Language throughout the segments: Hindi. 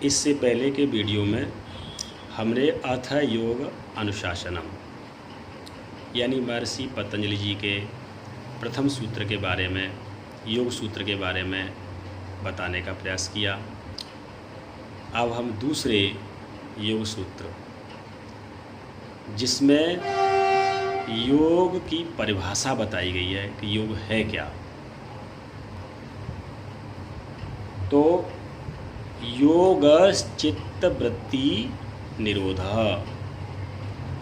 इससे पहले के वीडियो में हमने अथ योग अनुशासनम यानी महर्षि पतंजलि जी के प्रथम सूत्र के बारे में, योग सूत्र के बारे में बताने का प्रयास किया। अब हम दूसरे योग सूत्र, जिसमें योग की परिभाषा बताई गई है कि योग है क्या। तो योग चित्तवृत्ति निरोधः,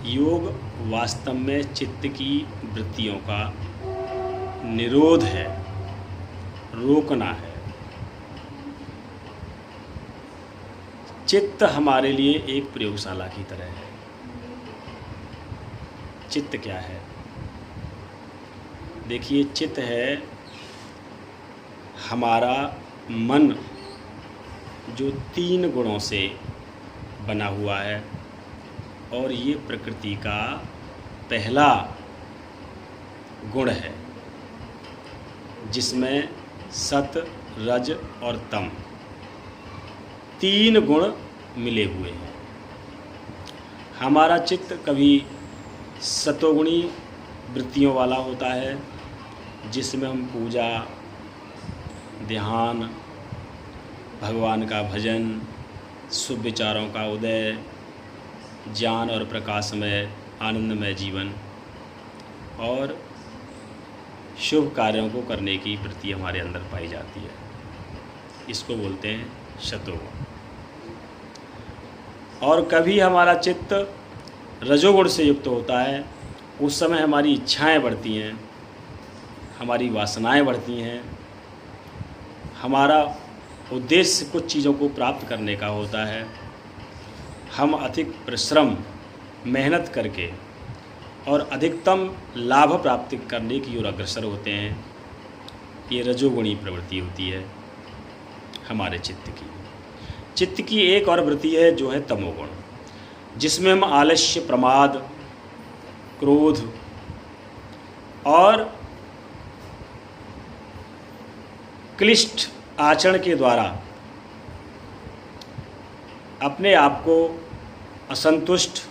योग वास्तव में चित्त की वृत्तियों का निरोध है, रोकना है। चित्त हमारे लिए एक प्रयोगशाला की तरह है। चित्त क्या है? देखिए, चित्त है हमारा मन, जो 3 गुणों से बना हुआ है, और ये प्रकृति का पहला गुण है, जिसमें सत, रज और तम 3 गुण मिले हुए हैं। हमारा चित्त कभी सतोगुणी वृत्तियों वाला होता है, जिसमें हम पूजा, ध्यान, भगवान का भजन, शुभ विचारों का उदय, ज्ञान और प्रकाशमय आनंदमय जीवन और शुभ कार्यों को करने की वृत्ति हमारे अंदर पाई जाती है। इसको बोलते हैं सतोगुण। और कभी हमारा चित्त रजोगुण से युक्त होता है। उस समय हमारी इच्छाएं बढ़ती हैं, हमारी वासनाएं बढ़ती हैं, हमारा उद्देश्य कुछ चीज़ों को प्राप्त करने का होता है। हम अधिक परिश्रम, मेहनत करके और अधिकतम लाभ प्राप्त करने की ओर अग्रसर होते हैं। ये रजोगुणी प्रवृत्ति होती है हमारे चित्त की। चित्त की एक और वृत्ति है जो है तमोगुण, जिसमें हम आलस्य, प्रमाद, क्रोध और क्लिष्ट आचरण के द्वारा अपने आप को असंतुष्ट,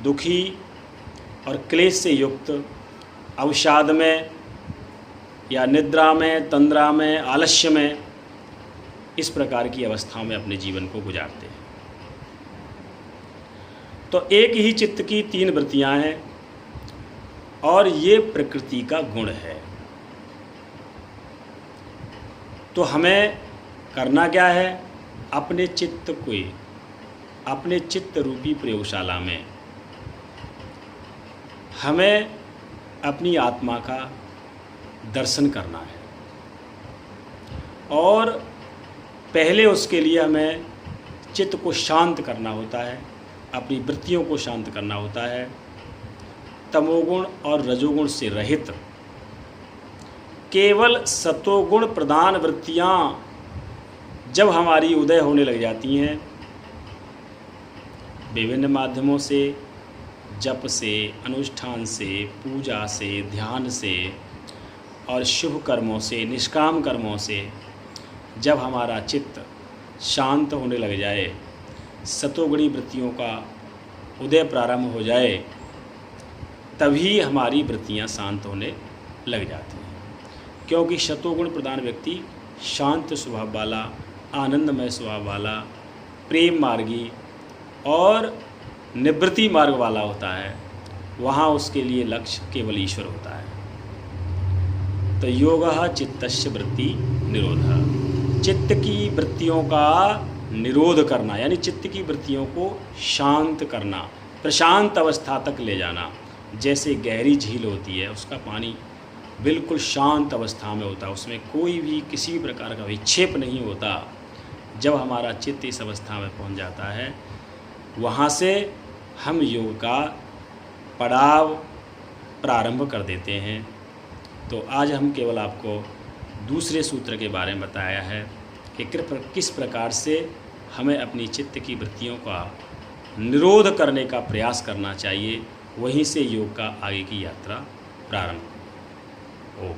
दुखी और क्लेश से युक्त अवसाद में या निद्रा में, तंद्रा में, आलस्य में, इस प्रकार की अवस्था में अपने जीवन को गुजारते हैं। तो एक ही चित्त की 3 वृत्तियां हैं और ये प्रकृति का गुण है। तो हमें करना क्या है? अपने चित्त को, अपने चित्त रूपी प्रयोगशाला में हमें अपनी आत्मा का दर्शन करना है। और पहले उसके लिए हमें चित्त को शांत करना होता है, अपनी वृत्तियों को शांत करना होता है। तमोगुण और रजोगुण से रहित केवल सतोगुण प्रधान वृत्तियाँ जब हमारी उदय होने लग जाती हैं, विभिन्न माध्यमों से, जप से, अनुष्ठान से, पूजा से, ध्यान से और शुभ कर्मों से, निष्काम कर्मों से, जब हमारा चित्त शांत होने लग जाए, सतोगुणी वृत्तियों का उदय प्रारंभ हो जाए, तभी हमारी वृत्तियां शांत होने लग जाती हैं। क्योंकि सतोगुण प्रधान व्यक्ति शांत स्वभाव वाला, आनंदमय स्वभाव वाला, प्रेम मार्गी और निवृत्ति मार्ग वाला होता है। वहाँ उसके लिए लक्ष्य केवल ईश्वर होता है। तो योगः चित्तस्य वृत्ति निरोधः, चित्त की वृत्तियों का निरोध करना, यानी चित्त की वृत्तियों को शांत करना, प्रशांत अवस्था तक ले जाना। जैसे गहरी झील होती है, उसका पानी बिल्कुल शांत अवस्था में होता है, उसमें कोई भी किसी भी प्रकार का विक्षेप नहीं होता। जब हमारा चित्त इस अवस्था में पहुंच जाता है, वहाँ से हम योग का पड़ाव प्रारंभ कर देते हैं। तो आज हम केवल आपको दूसरे सूत्र के बारे में बताया है कि किस प्रकार से हमें अपनी चित्त की वृत्तियों का निरोध करने का प्रयास करना चाहिए। वहीं से योग का आगे की यात्रा प्रारंभ हो।